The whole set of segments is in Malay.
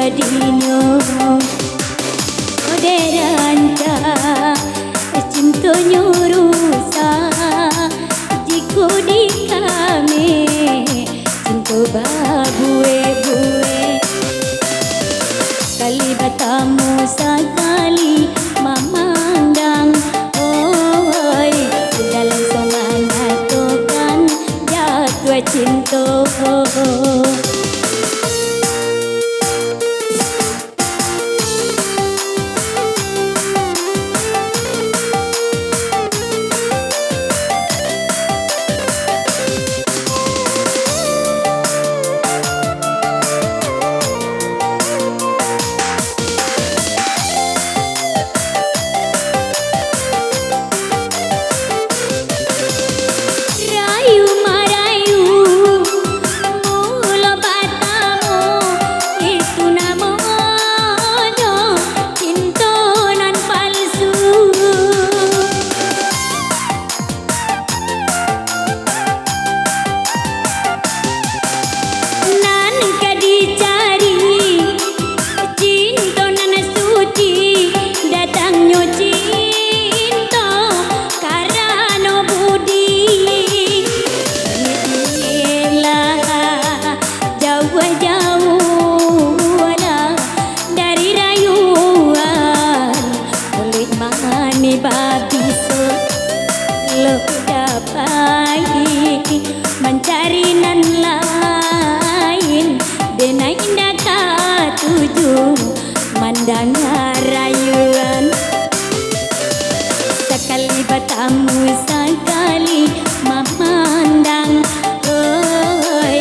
jadinya ode ranca cintanya rusak jika di kami cinta babue-bue kali bertamu sekali memandang oi dalam semangat kan jatuh cinta mencari nan lain dena indah katuju mandang rayuan sekali bertamu sekali memandang oi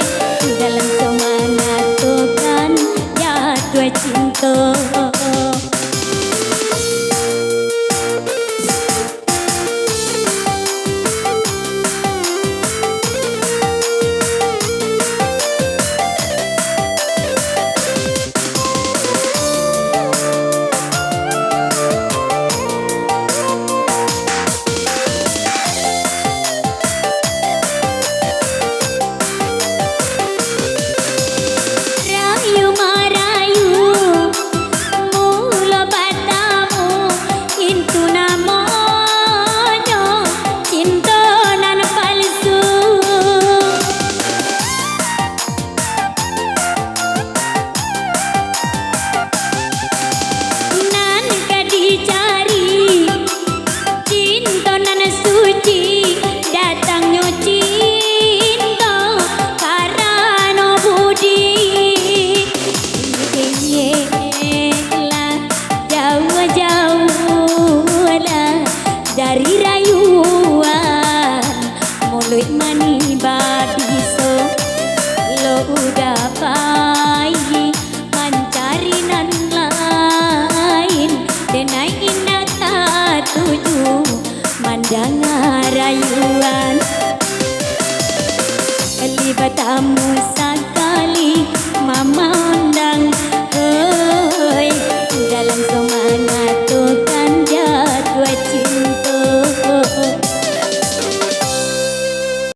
dalam semangat kan jatuh cinta dari rayuan mulut mani babiso lo udah pai mencari nan lain denai indah katuju mandang rayuan kali bertamu